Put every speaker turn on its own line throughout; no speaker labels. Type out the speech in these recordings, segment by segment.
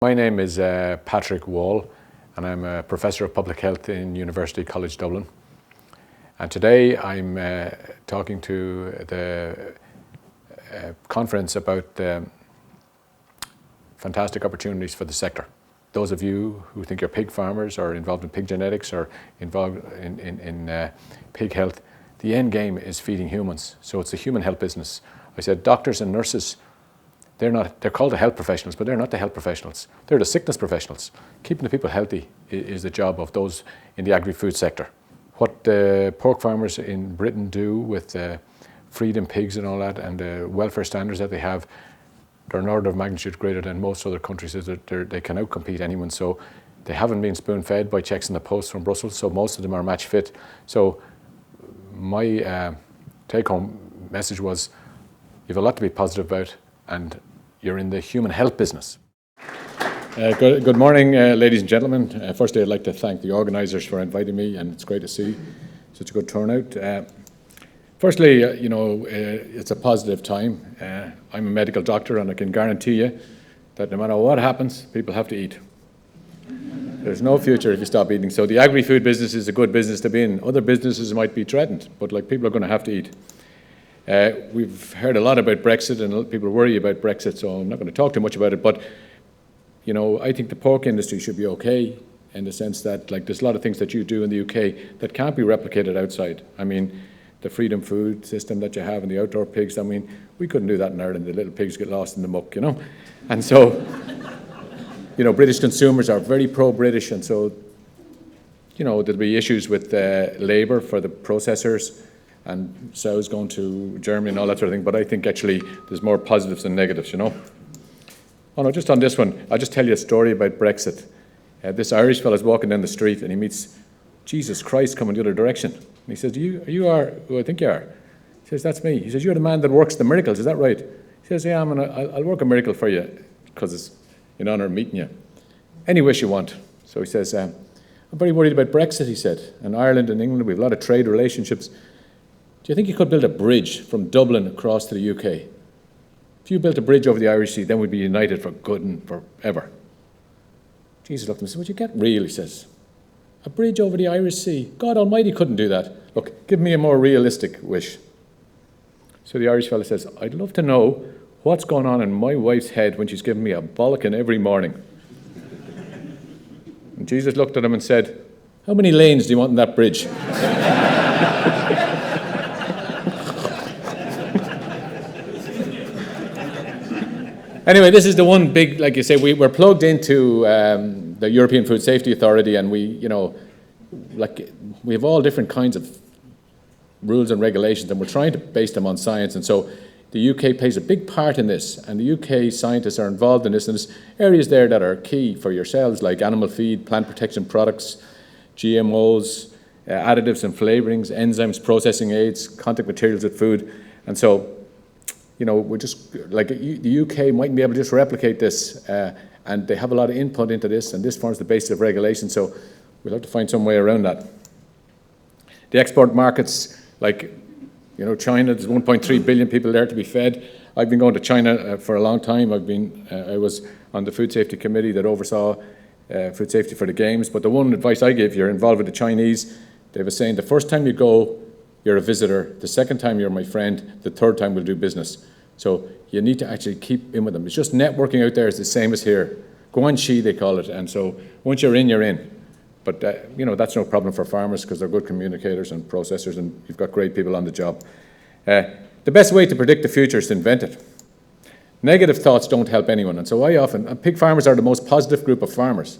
My name is Patrick Wall, and I'm a Professor of Public Health in University College Dublin. And today I'm talking to the conference about the fantastic opportunities for the sector. Those of you who think you're pig farmers or involved in pig genetics or involved in pig health, the end game is feeding humans. So it's a human health business. I said doctors and nurses, they're called the health professionals, but they're not the health professionals. They're the sickness professionals. Keeping the people healthy is the job of those in the agri-food sector. What the pork farmers in Britain do with freedom pigs and all that, and the welfare standards that they have, they're an order of magnitude greater than most other countries. They can outcompete anyone. So they haven't been spoon-fed by checks in the post from Brussels, so most of them are match fit. So my take-home message was, you have a lot to be positive about, and you're in the human health business. Good morning, ladies and gentlemen. Firstly, I'd like to thank the organisers for inviting me, and it's great to see such a good turnout. Firstly, it's a positive time. I'm a medical doctor, and I can guarantee you that no matter what happens, people have to eat. There's no future if you stop eating. So the agri-food business is a good business to be in. Other businesses might be threatened, but people are going to have to eat. We've heard a lot about Brexit, and a lot of people worry about Brexit, so I'm not going to talk too much about it. But I think the pork industry should be okay in the sense that there's a lot of things that you do in the UK that can't be replicated outside. I mean, the freedom food system that you have in the outdoor pigs, I mean, we couldn't do that in Ireland. The little pigs get lost in the muck, And so, British consumers are very pro-British, and so, there'll be issues with labour for the processors, and sows going to Germany and all that sort of thing, but I think actually there's more positives than negatives, Oh no, just on this one, I'll just tell you a story about Brexit. This Irish fella's walking down the street and he meets Jesus Christ coming the other direction. And he says, you are who I think you are? He says, that's me. He says, you're the man that works the miracles, is that right? He says, yeah, I'll work a miracle for you because it's in honour of meeting you. Any wish you want. So he says, I'm very worried about Brexit, he said. And Ireland and England, we have a lot of trade relationships. Do you think you could build a bridge from Dublin across to the UK? If you built a bridge over the Irish Sea, then we'd be united for good and forever. Jesus looked at him and said, would you get real, he says. A bridge over the Irish Sea? God Almighty couldn't do that. Look, give me a more realistic wish. So the Irish fella says, I'd love to know what's going on in my wife's head when she's giving me a bollocking every morning. And Jesus looked at him and said, how many lanes do you want in that bridge? Anyway, this is the one big, like you say, we're plugged into the European Food Safety Authority, and we have all different kinds of rules and regulations, and we're trying to base them on science. And so the UK plays a big part in this, and the UK scientists are involved in this, and there's areas there that are key for yourselves, like animal feed, plant protection products, GMOs, additives and flavourings, enzymes, processing aids, contact materials with food. And so we're just, the UK mightn't be able to just replicate this, and they have a lot of input into this, and this forms the basis of regulation, so we'll have to find some way around that. The export markets, China, there's 1.3 billion people there to be fed. I've been going to China for a long time. I was on the Food Safety Committee that oversaw food safety for the Games, but the one advice I give, you're involved with the Chinese, they have a saying, the first time you go, you're a visitor. The second time, you're my friend. The third time, we'll do business. So you need to actually keep in with them. It's just networking out there is the same as here. Guanxi, they call it. And so once you're in, you're in. But, that's no problem for farmers because they're good communicators and processors, and you've got great people on the job. The best way to predict the future is to invent it. Negative thoughts don't help anyone. And so pig farmers are the most positive group of farmers.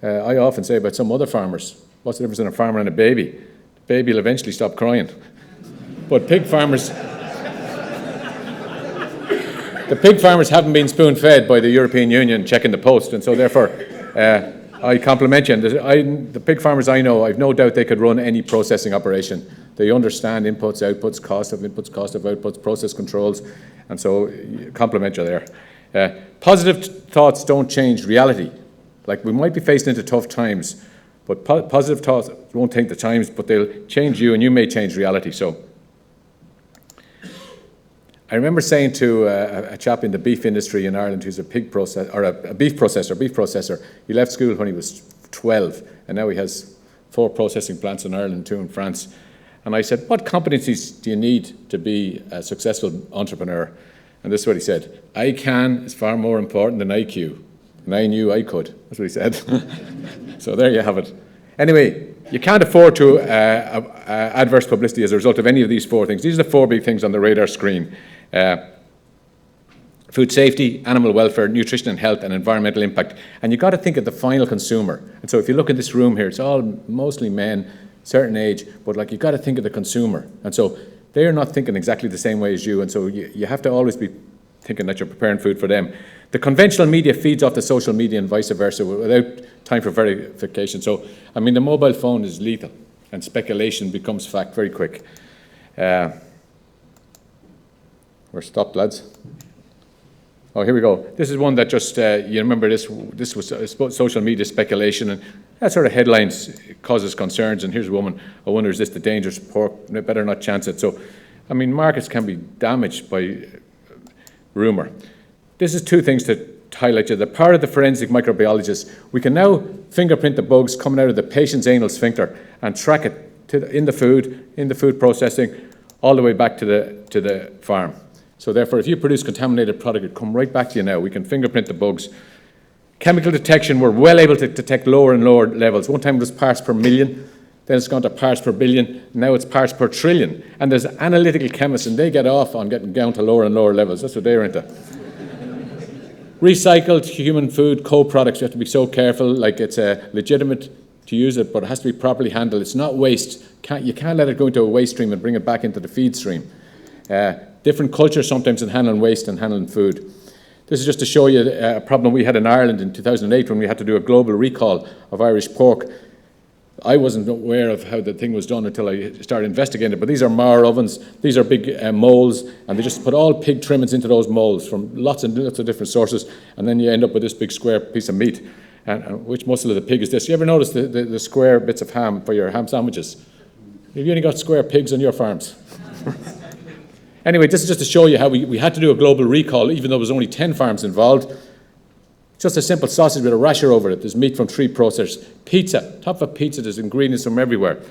I often say about some other farmers, what's the difference in a farmer and a baby? Baby will eventually stop crying. But the pig farmers haven't been spoon-fed by the European Union checking the post, and so therefore I compliment you. And the pig farmers I know, I've no doubt they could run any processing operation. They understand inputs, outputs, cost of inputs, cost of outputs, process controls, and so compliment you there. Positive thoughts don't change reality. We might be faced into tough times, but positive thoughts won't take the times, but they'll change you, and you may change reality. So I remember saying to a chap in the beef industry in Ireland who's a beef processor. He left school when he was 12, and now he has 4 processing plants in Ireland, 2 in France. And I said, what competencies do you need to be a successful entrepreneur? And this is what he said: ICANN is far more important than IQ. And I knew I could. That's what he said. So there you have it. Anyway, you can't afford to adverse publicity as a result of any of these 4 things. These are the 4 big things on the radar screen. Food safety, animal welfare, nutrition and health, and environmental impact. And you've got to think of the final consumer. And so if you look at this room here, it's all mostly men, certain age, but like you've got to think of the consumer. And so they're not thinking exactly the same way as you, and so you have to always be thinking that you're preparing food for them. The conventional media feeds off the social media and vice versa without time for verification. So, I mean, the mobile phone is lethal, and speculation becomes fact very quick. We're stopped, lads. Oh, here we go. This is one that just, you remember this was social media speculation, and that sort of headlines causes concerns, and here's a woman, I wonder, is this the dangerous pork? Better not chance it. So, I mean, markets can be damaged by rumour. This is 2 things to highlight you. The power of the forensic microbiologists. We can now fingerprint the bugs coming out of the patient's anal sphincter and track it in the food processing, all the way back to the farm. So therefore, if you produce contaminated product, it come right back to you now. We can fingerprint the bugs. Chemical detection, we're well able to detect lower and lower levels. One time it was parts per million, then it's gone to parts per billion, now it's parts per trillion. And there's analytical chemists, and they get off on getting down to lower and lower levels. That's what they're into. Recycled human food co-products, you have to be so careful, like it's legitimate to use it, but it has to be properly handled. It's not waste. You can't let it go into a waste stream and bring it back into the feed stream. Different cultures sometimes in handling waste and handling food. This is just to show you a problem we had in Ireland in 2008 when we had to do a global recall of Irish pork. I wasn't aware of how the thing was done until I started investigating it, but these are Mauer ovens, these are big molds, and they just put all pig trimmings into those molds from lots and lots of different sources, and then you end up with this big square piece of meat. And which muscle of the pig is this? You ever notice the square bits of ham for your ham sandwiches? Have you only got square pigs on your farms? Anyway, this is just to show you how we had to do a global recall, even though there was only 10 farms involved. Just a simple sausage with a rasher over it. There's meat from 3 processors. Pizza, top of a pizza, there's ingredients from everywhere.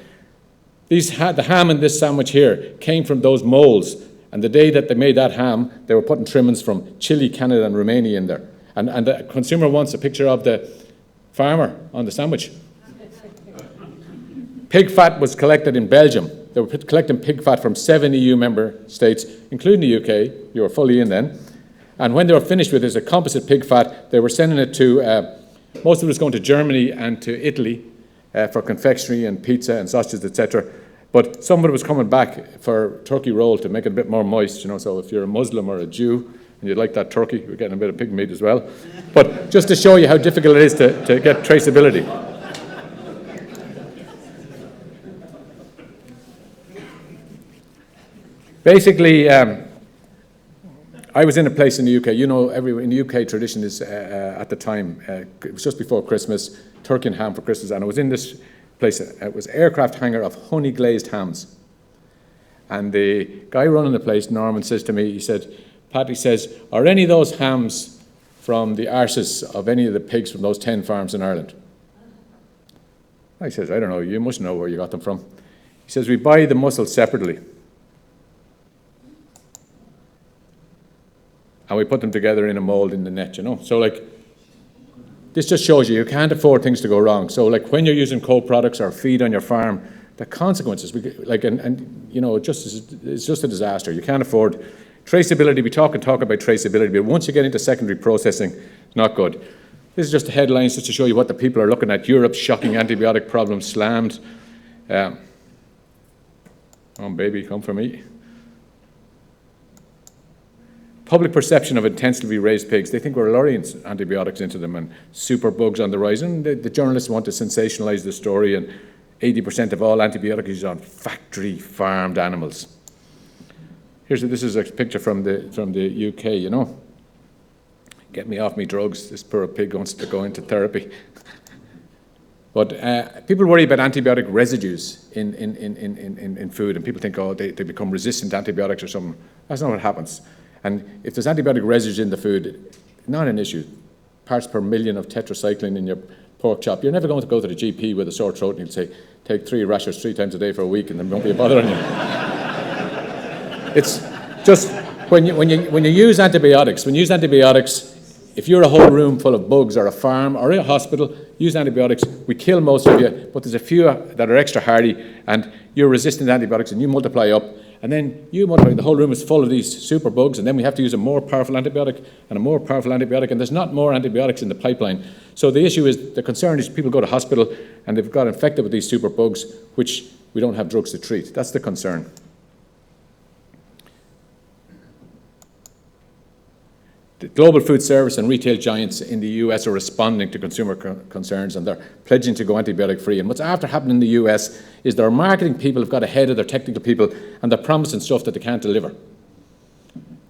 The ham in this sandwich here came from those molds, and the day that they made that ham, they were putting trimmings from Chile, Canada, and Romania in there. And the consumer wants a picture of the farmer on the sandwich. Pig fat was collected in Belgium. They were collecting pig fat from 7 EU member states, including the UK. You were fully in then. And when they were finished with this, a composite pig fat, they were sending it to, most of it was going to Germany and to Italy for confectionery and pizza and sausages, etc. But some of it was coming back for turkey roll to make it a bit more moist, you know. So if you're a Muslim or a Jew and you'd like that turkey, you're getting a bit of pig meat as well. But just to show you how difficult it is to get traceability. Basically, I was in a place in the UK, you know, in the UK tradition is at the time, it was just before Christmas, turkey and ham for Christmas, and I was in this place, it was aircraft hangar of honey glazed hams. And the guy running the place, Norman, says to me, he said, Pat, he says, are any of those hams from the arses of any of the pigs from those 10 farms in Ireland? I says, I don't know, you must know where you got them from. He says, we buy the muscle separately. And we put them together in a mold in the net, you know. So, like, this just shows you can't afford things to go wrong. So, like, when you're using co-products or feed on your farm, the consequences, like, and you know, it's just a disaster. You can't afford traceability. We talk about traceability, but once you get into secondary processing, it's not good. This is just the headlines just to show you what the people are looking at. Europe's shocking antibiotic problem slammed. Oh, baby, come for me. Public perception of intensively raised pigs. They think we're luring antibiotics into them and super bugs on the rise. And the journalists want to sensationalize the story, and 80% of all antibiotics is on factory farmed animals. This is a picture from the UK, you know. Get me off me drugs. This poor pig wants to go into therapy. But people worry about antibiotic residues in food, and people think, oh, they become resistant to antibiotics or something. That's not what happens. And if there's antibiotic residues in the food, not an issue. Parts per million of tetracycline in your pork chop. You're never going to go to the GP with a sore throat and he'll say, take 3 rashers 3 times a day for a week and there won't be a bother on you. It's just, when you use antibiotics, if you're a whole room full of bugs or a farm or a hospital, use antibiotics. We kill most of you, but there's a few that are extra hardy and you're resistant to antibiotics and you multiply up. And then the whole room is full of these super bugs, and then we have to use a more powerful antibiotic and a more powerful antibiotic, and there's not more antibiotics in the pipeline. So the issue is, the concern is people go to hospital and they've got infected with these super bugs, which we don't have drugs to treat. That's the concern. The global food service and retail giants in the US are responding to consumer concerns, and they're pledging to go antibiotic free. And what's after happening in the US is their marketing people have got ahead of their technical people, and they're promising stuff that they can't deliver.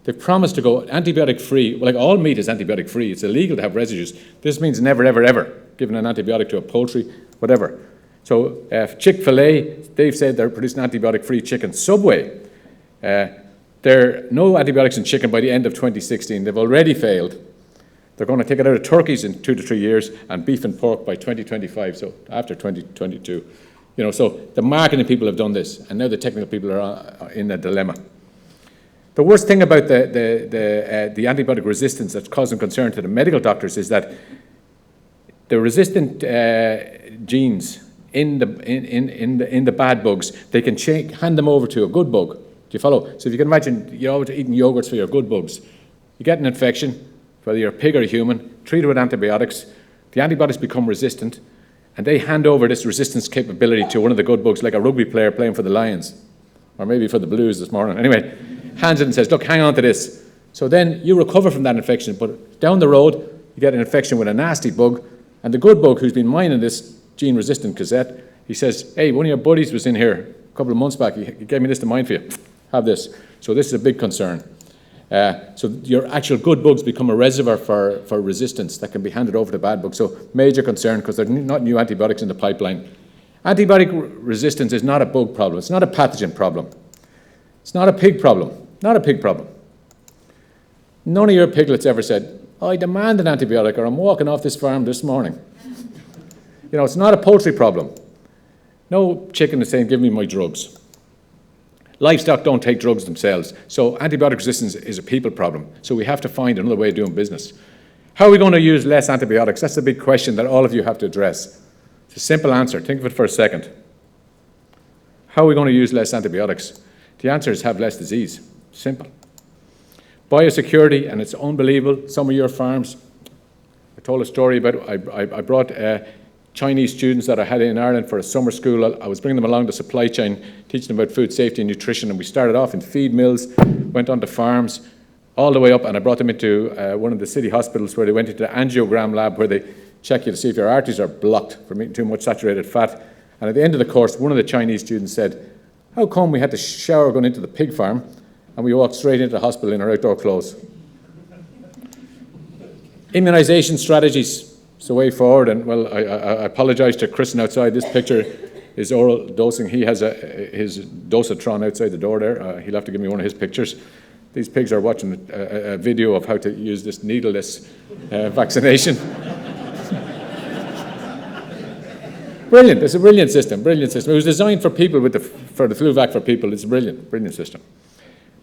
They've promised to go antibiotic free. Well, like, all meat is antibiotic free. It's illegal to have residues. This means never, ever, ever giving an antibiotic to a poultry, whatever. So Chick-fil-A, they've said they're producing antibiotic free chicken. Subway, there are no antibiotics in chicken by the end of 2016. They've already failed. They're going to take it out of turkeys in 2 to 3 years and beef and pork by 2025, so after 2022. So the marketing people have done this, and now the technical people are in a dilemma. The worst thing about the antibiotic resistance that's causing concern to the medical doctors is that the resistant genes in the bad bugs, they can hand them over to a good bug. Do you follow? So if you can imagine, you're always eating yogurts for your good bugs. You get an infection, whether you're a pig or a human, treat it with antibiotics. The antibiotics become resistant, and they hand over this resistance capability to one of the good bugs, like a rugby player playing for the Lions, or maybe for the Blues this morning. Anyway, hands it and says, look, hang on to this. So then you recover from that infection, but down the road, you get an infection with a nasty bug, and the good bug who's been mining this gene-resistant cassette, he says, hey, one of your buddies was in here a couple of months back. He gave me this to mine for you. Have this. So this is a big concern. So your actual good bugs become a reservoir for resistance that can be handed over to bad bugs. So major concern, because there's not new antibiotics in the pipeline. Antibiotic resistance is not a bug problem. It's not a pathogen problem. It's not a pig problem. Not a pig problem. None of your piglets ever said, I demand an antibiotic, or I'm walking off this farm this morning. It's not a poultry problem. No chicken is saying, give me my drugs. Livestock don't take drugs themselves. So antibiotic resistance is a people problem. So we have to find another way of doing business. How are we going to use less antibiotics? That's the big question that all of you have to address. It's a simple answer. Think of it for a second. How are we going to use less antibiotics? The answer is have less disease. Simple. Biosecurity, and it's unbelievable. Some of your farms, I told a story about, I brought Chinese students that I had in Ireland for a summer school. I was bringing them along the supply chain, teaching them about food safety and nutrition, and we started off in feed mills, went on to farms, all the way up, and I brought them into one of the city hospitals where they went into the angiogram lab where they check you to see if your arteries are blocked from eating too much saturated fat. And at the end of the course, one of the Chinese students said, how come we had to shower going into the pig farm and we walked straight into the hospital in our outdoor clothes? Immunisation strategies. It's the way forward, and well, I apologise to Kristen outside. This picture is oral dosing. He has his dosatron outside the door there. He'll have to give me one of his pictures. These pigs are watching a video of how to use this needleless vaccination. Brilliant. It's a brilliant system. Brilliant system. It was designed for people for the flu vac for people. It's a brilliant system.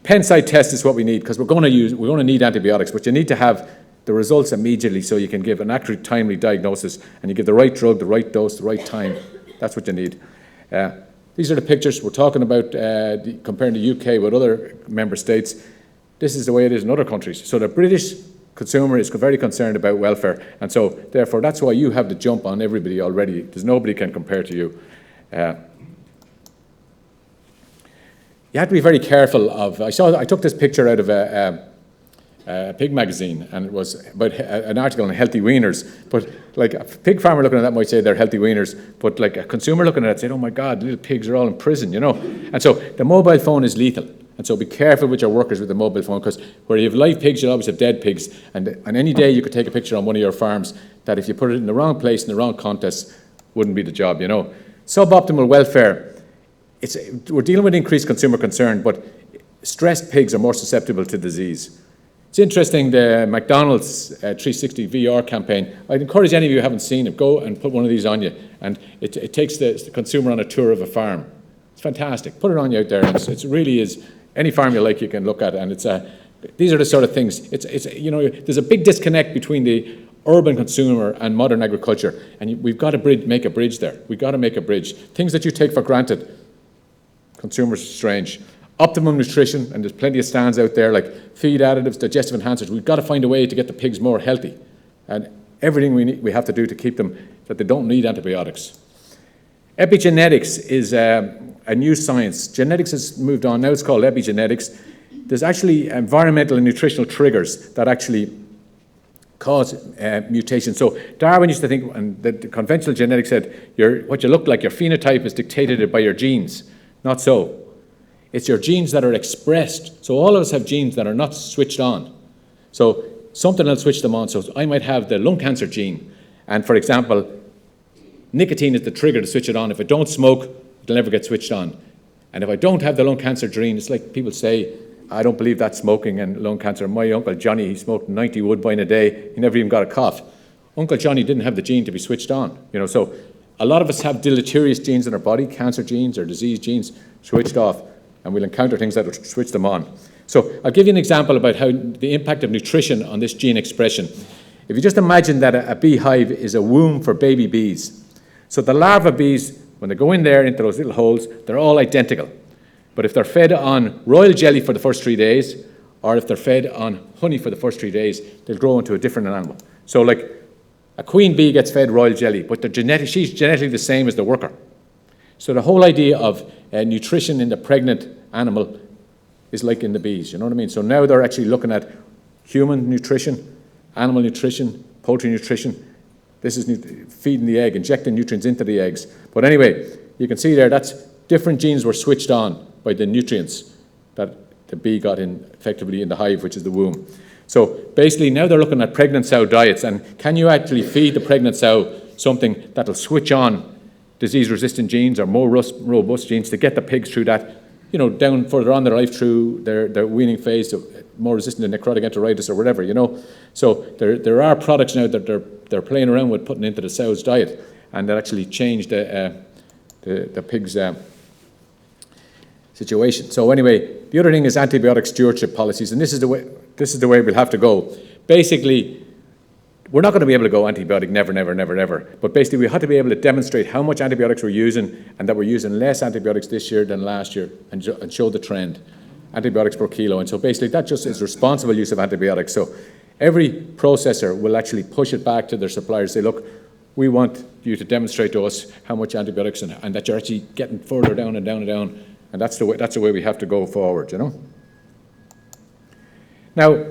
Pen-site test is what we need, because we're going to need antibiotics, but you need to have the results immediately so you can give an accurate, timely diagnosis, and you give the right drug, the right dose, the right time. That's what you need. These are the pictures we're talking about, comparing the UK with other member states. This is the way it is in other countries. So the British consumer is very concerned about welfare, and so therefore that's why you have the jump on everybody already. There's nobody can compare to you. You have to be very careful of. I took this picture out of a pig magazine, and it was about an article on healthy weaners. But like a pig farmer looking at that might say they're healthy weaners, but like a consumer looking at it said, oh my God, little pigs are all in prison, And so the mobile phone is lethal. And so be careful with your workers with the mobile phone, because where you have live pigs, you'll always have dead pigs. And any day you could take a picture on one of your farms that if you put it in the wrong place, in the wrong context, wouldn't be the job, you know. Suboptimal welfare, we're dealing with increased consumer concern, but stressed pigs are more susceptible to disease. It's interesting, the McDonald's 360 VR campaign. I'd encourage any of you who haven't seen it, go and put one of these on you. And it takes the consumer on a tour of a farm. It's fantastic. Put it on you out there. It really is. Any farm you like, you can look at. And these are the sort of things. You know, there's a big disconnect between the urban consumer and modern agriculture. And we've got to make a bridge there. We've got to make a bridge. Things that you take for granted, consumers are strange. Optimum Nutrition, and there's plenty of stands out there like feed additives, digestive enhancers. We've got to find a way to get the pigs more healthy, and everything we have to do to keep them that they don't need antibiotics. Epigenetics is a new science. Genetics has moved on. Now it's called epigenetics. There's actually environmental and nutritional triggers that actually cause mutations. So Darwin used to think, and the conventional genetics said, what you look like, your phenotype is dictated by your genes. Not so. It's your genes that are expressed. So all of us have genes that are not switched on. So something will switch them on. So I might have the lung cancer gene. And for example, nicotine is the trigger to switch it on. If I don't smoke, it'll never get switched on. And if I don't have the lung cancer gene, it's like people say, I don't believe that smoking and lung cancer. My Uncle Johnny, he smoked 90 Woodbine a day. He never even got a cough. Uncle Johnny didn't have the gene to be switched on. You know, so a lot of us have deleterious genes in our body, cancer genes or disease genes switched off. And we'll encounter things that will switch them on. So I'll give you an example about how the impact of nutrition on this gene expression. If you just imagine that a beehive is a womb for baby bees. So the larva bees, when they go in there into those little holes, they're all identical. But if they're fed on royal jelly for the first 3 days, or if they're fed on honey for the first 3 days, they'll grow into a different animal. So like a queen bee gets fed royal jelly, but she's genetically the same as the worker. So the whole idea of nutrition in the pregnant animal is like in the bees, you know what I mean? So now they're actually looking at human nutrition, animal nutrition, poultry nutrition. This is feeding the egg, injecting nutrients into the eggs. But anyway, you can see there, that's different genes were switched on by the nutrients that the bee got in effectively in the hive, which is the womb. So basically now they're looking at pregnant sow diets, and can you actually feed the pregnant sow something that'll switch on disease-resistant genes or more robust genes to get the pigs through that, you know, down further on their life through their weaning phase, so more resistant to necrotic enteritis or whatever, you know. So there are products now that they're playing around with putting into the sow's diet, and that actually changed the pig's situation. So anyway, the other thing is antibiotic stewardship policies, and this is the way we'll have to go. Basically, we're not going to be able to go antibiotic never. But basically, we have to be able to demonstrate how much antibiotics we're using and that we're using less antibiotics this year than last year and show the trend, antibiotics per kilo. And so basically, that just is responsible use of antibiotics. So every processor will actually push it back to their suppliers, say, look, we want you to demonstrate to us how much antibiotics and that you're actually getting further down and down and down. And that's the way we have to go forward, you know. Now,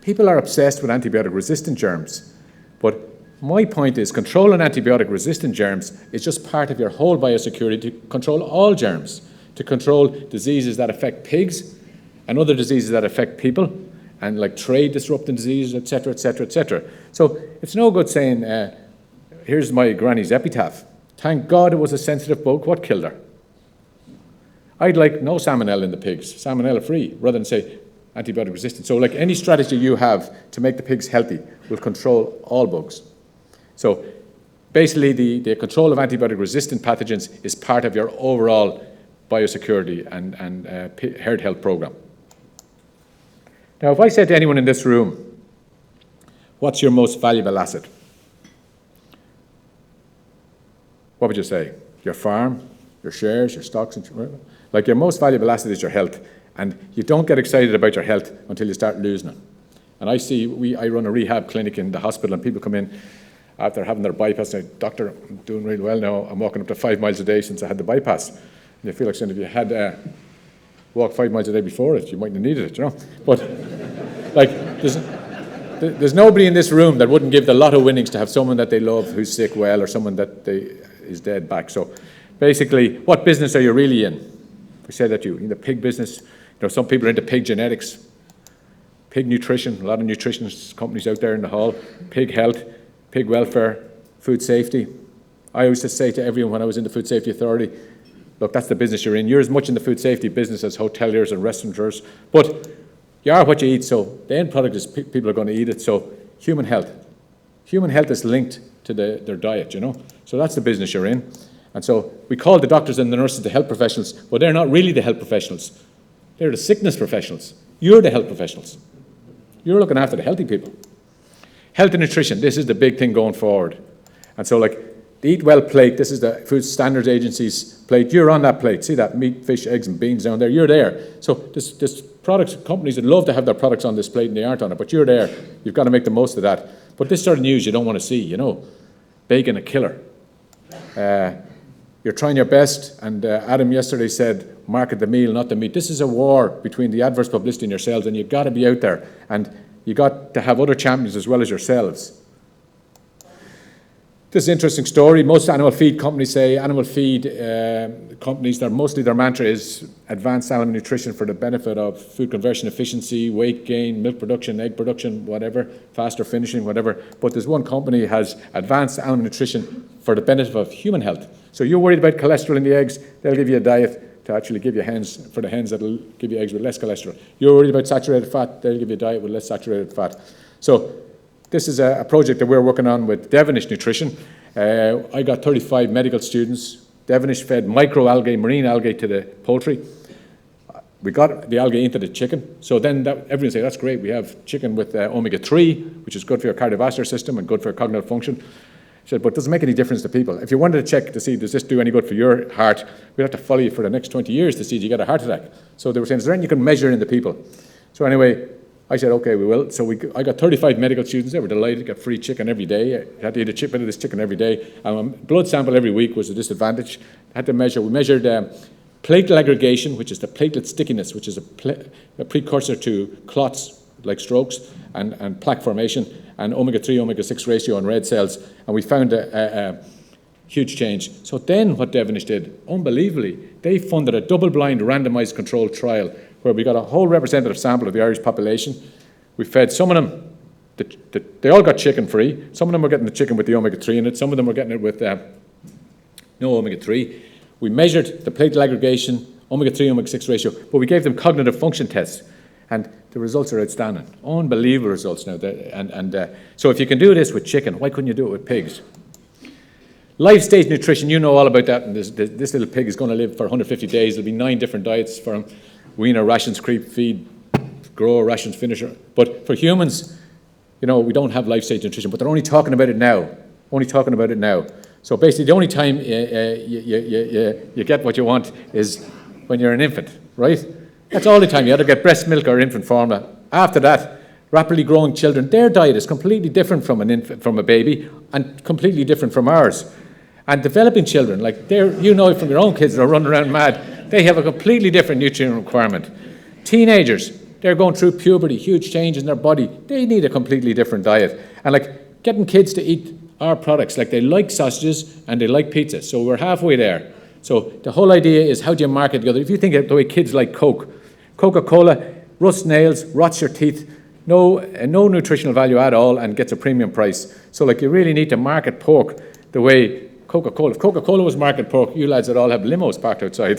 people are obsessed with antibiotic-resistant germs, but my point is controlling antibiotic-resistant germs is just part of your whole biosecurity to control all germs, to control diseases that affect pigs and other diseases that affect people, and like trade-disrupting diseases, etc., etc., etc. So it's no good saying, here's my granny's epitaph. Thank God it was a sensitive bug. What killed her? I'd like no salmonella in the pigs, salmonella-free, rather than say, antibiotic resistant. So like any strategy you have to make the pigs healthy will control all bugs. So basically the control of antibiotic resistant pathogens is part of your overall biosecurity and herd health program. Now if I said to anyone in this room, what's your most valuable asset? What would you say? Your farm, your shares, your stocks? Like your most valuable asset is your health. And you don't get excited about your health until you start losing it. And I run a rehab clinic in the hospital, and people come in after having their bypass and say, Doctor, I'm doing really well now. I'm walking up to 5 miles a day since I had the bypass. And you feel like saying, if you had walked 5 miles a day before it, you mightn't have needed it, you know. But like, there's nobody in this room that wouldn't give the lotto winnings to have someone that they love who's sick well, or someone that is dead back. So basically, what business are you really in? If we say that you're in the pig business, you know, some people are into pig genetics, pig nutrition, a lot of nutritionist companies out there in the hall, pig health, pig welfare, food safety, I used to say to everyone when I was in the Food Safety Authority, look, that's the business you're in. You're as much in the food safety business as hoteliers and restaurateurs, but you are what you eat, so the end product is people are going to eat it. So human health. Human health is linked to their diet, you know. So that's the business you're in. And so we call the doctors and the nurses the health professionals, but they're not really the health professionals. They're the sickness professionals. You're the health professionals. You're looking after the healthy people. Health and nutrition, this is the big thing going forward. And so like the Eat Well plate, this is the Food Standards Agency's plate. You're on that plate. See that meat, fish, eggs and beans down there? You're there. So this products, companies would love to have their products on this plate and they aren't on it, but you're there. You've got to make the most of that. But this sort of news you don't want to see, you know. Bacon a killer. You're trying your best, and Adam yesterday said, market the meal, not the meat. This is a war between the adverse publicity and yourselves, and you've got to be out there, and you've got to have other champions as well as yourselves. This is an interesting story. Most animal feed companies say, animal feed companies, mostly their mantra is advanced animal nutrition for the benefit of food conversion efficiency, weight gain, milk production, egg production, whatever, faster finishing, whatever. But there's one company that has advanced animal nutrition for the benefit of human health. So you're worried about cholesterol in the eggs, they'll give you a diet to actually give you hens, for the hens that'll give you eggs with less cholesterol. You're worried about saturated fat, they'll give you a diet with less saturated fat. So this is a project that we're working on with Devonish Nutrition. I got 35 medical students. Devonish fed microalgae, marine algae to the poultry. We got the algae into the chicken. So then everyone say, that's great. We have chicken with omega-3, which is good for your cardiovascular system and good for cognitive function. I said, but it doesn't make any difference to people. If you wanted to check to see, does this do any good for your heart, we'd have to follow you for the next 20 years to see if you get a heart attack. So they were saying, is there anything you can measure in the people? So anyway, I said, okay, we will. So I got 35 medical students. They were delighted, got free chicken every day. I had to eat a bit of this chicken every day. Blood sample every week was a disadvantage. I had to measure. We measured platelet aggregation, which is the platelet stickiness, which is a precursor to clots like strokes and plaque formation, and omega-3, omega-6 ratio on red cells. And we found a huge change. So then what Devonish did, unbelievably, they funded a double-blind randomized controlled trial where we got a whole representative sample of the Irish population. We fed some of them, they all got chicken free. Some of them were getting the chicken with the omega-3 in it. Some of them were getting it with no omega-3. We measured the platelet aggregation, omega-3, omega-6 ratio, but we gave them cognitive function tests. And the results are outstanding. Unbelievable results now. So if you can do this with chicken, why couldn't you do it with pigs? Life stage nutrition, you know all about that. And this little pig is going to live for 150 days. There'll be 9 different diets for him. Weaner, rations, creep, feed, grower, rations, finisher. But for humans, you know, we don't have life stage nutrition, but they're only talking about it now. Only talking about it now. So basically the only time you get what you want is when you're an infant, right? That's all the time. You either get breast milk or infant formula. After that, rapidly growing children, their diet is completely different from from a baby and completely different from ours. And developing children, like you know from your own kids that are running around mad, they have a completely different nutrient requirement. Teenagers, they're going through puberty, huge changes in their body. They need a completely different diet. And like getting kids to eat our products, like they like sausages and they like pizza. So we're halfway there. So the whole idea is how do you market together? If you think of the way kids like Coke, Coca-Cola rusts nails, rots your teeth, no nutritional value at all, and gets a premium price. So like you really need to market pork the way Coca-Cola. If Coca-Cola was market pork, you lads would all have limos parked outside.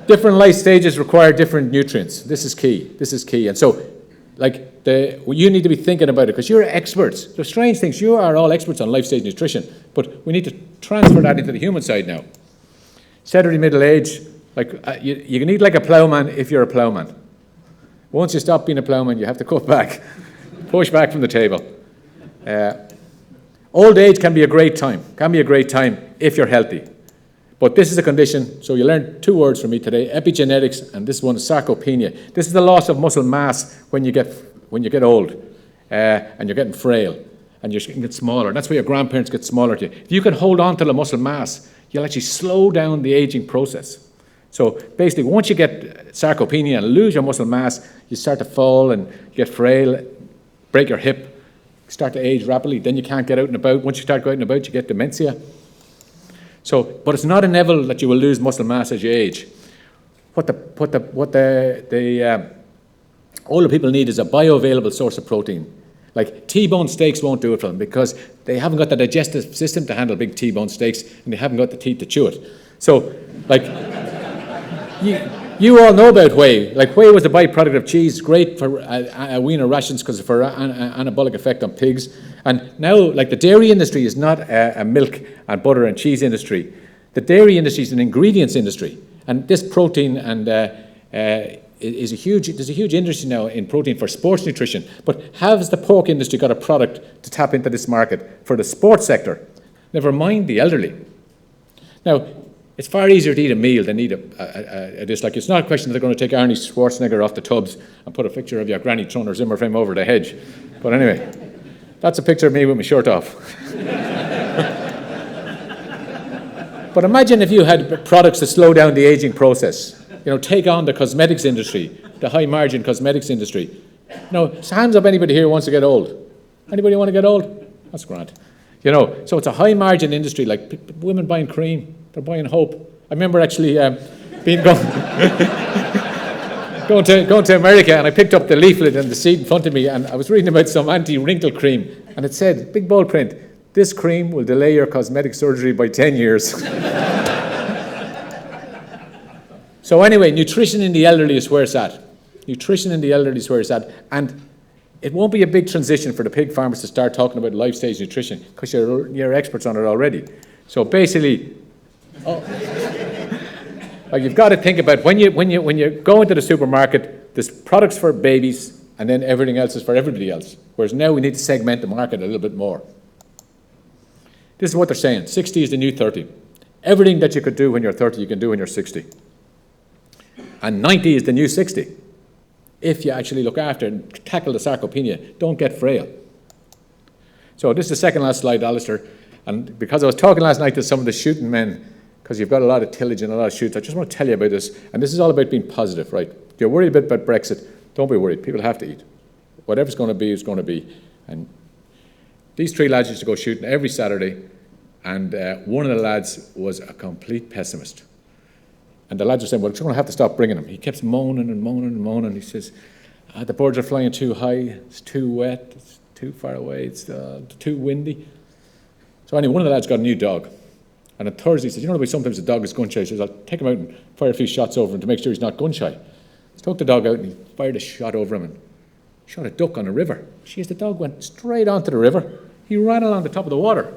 Different life stages require different nutrients. This is key. This is key. And so like you need to be thinking about it because you're experts. The strange things, you are all experts on life stage nutrition, but we need to transfer that into the human side now. Sedentary middle age, like you can eat like a ploughman if you're a ploughman. Once you stop being a ploughman, you have to cut back, push back from the table. Old age can be a great time if you're healthy. But this is a condition, so you learned 2 words from me today, epigenetics, and this one is sarcopenia. This is the loss of muscle mass when you get old, and you're getting frail, and you're getting smaller. That's why your grandparents get smaller to you. If you can hold on to the muscle mass, you'll actually slow down the aging process. So basically, once you get sarcopenia and lose your muscle mass, you start to fall and get frail, break your hip, start to age rapidly. Then you can't get out and about. Once you start going out and about, you get dementia. So, but it's not inevitable that you will lose muscle mass as you age. What the older people need is a bioavailable source of protein. Like T-bone steaks won't do it for them because they haven't got the digestive system to handle big T-bone steaks, and they haven't got the teeth to chew it. So, like, you all know about whey. Like, whey was the byproduct of cheese, great for weaner rations because of an anabolic effect on pigs. And now, like, the dairy industry is not a milk and butter and cheese industry. The dairy industry is an ingredients industry. And this protein and there's a huge industry now in protein for sports nutrition. But has the pork industry got a product to tap into this market for the sports sector? Never mind the elderly. Now, it's far easier to eat a meal than eat a dish. Like, it's not a question that they're going to take Arnie Schwarzenegger off the tubs and put a picture of your granny throwing her Zimmer frame over the hedge. But anyway, that's a picture of me with my shirt off. But imagine if you had products to slow down the aging process. You know, take on the cosmetics industry, the high-margin cosmetics industry. Now, hands up anybody here who wants to get old. Anybody want to get old? That's grand. You know, so it's a high-margin industry, like women buying cream. They're buying hope. I remember actually going to America, and I picked up the leaflet in the seat in front of me, and I was reading about some anti-wrinkle cream, and it said, big bold print, this cream will delay your cosmetic surgery by 10 years. So anyway, nutrition in the elderly is where it's at. Nutrition in the elderly is where it's at. And it won't be a big transition for the pig farmers to start talking about life stage nutrition because you're experts on it already. So basically, you've got to think about when you go into the supermarket, there's products for babies and then everything else is for everybody else. Whereas now we need to segment the market a little bit more. This is what they're saying. 60 is the new 30. Everything that you could do when you're 30, you can do when you're 60. And 90 is the new 60. If you actually look after and tackle the sarcopenia, don't get frail. So this is the second last slide, Alistair. And because I was talking last night to some of the shooting men, because you've got a lot of tillage and a lot of shoots, I just want to tell you about this. And this is all about being positive, right? If you're worried a bit about Brexit, don't be worried. People have to eat. Whatever's going to be is going to be. And these three lads used to go shooting every Saturday, and one of the lads was a complete pessimist. And the lads were saying, well, we're going to have to stop bringing him. He kept moaning and moaning and moaning. He says, the birds are flying too high, it's too wet, it's too far away, it's too windy. So anyway, one of the lads got a new dog. And on Thursday, he says, you know the way sometimes the dog is gun shy? He says, I'll take him out and fire a few shots over him to make sure he's not gun shy. He took the dog out and he fired a shot over him and shot a duck on a river. Jeez, the dog went straight onto the river. He ran along the top of the water,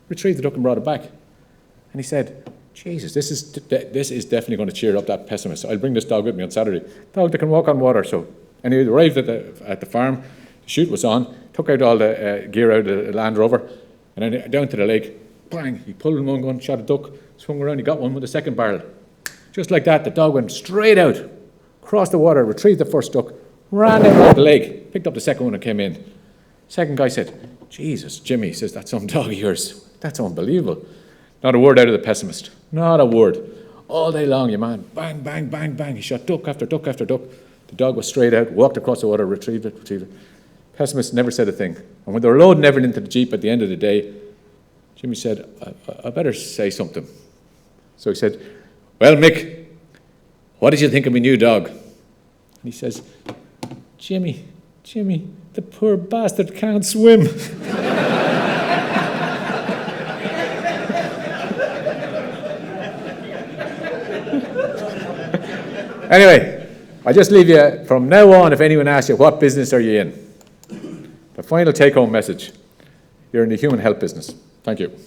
retrieved the duck and brought it back. And he said, Jesus, this is definitely going to cheer up that pessimist. I'll bring this dog with me on Saturday. Dog that can walk on water. So, and he arrived at the farm. The shoot was on. Took out all the gear out of the Land Rover, and then down to the lake. Bang! He pulled one gun, shot a duck, swung around. He got one with the second barrel. Just like that, the dog went straight out, crossed the water, retrieved the first duck, ran out of the lake, picked up the second one and came in. Second guy said, Jesus, Jimmy, says, that's some dog of yours. That's unbelievable. Not a word out of the pessimist. Not a word. All day long, your man, bang, bang, bang, bang. He shot duck after duck after duck. The dog was straight out, walked across the water, retrieved it. Pessimist never said a thing. And when they were loading everything into the Jeep at the end of the day, Jimmy said, I better say something. So he said, well, Mick, what did you think of my new dog? And he says, Jimmy, the poor bastard can't swim. Anyway, I just leave you, from now on, if anyone asks you, what business are you in? The final take-home message, you're in the human health business. Thank you.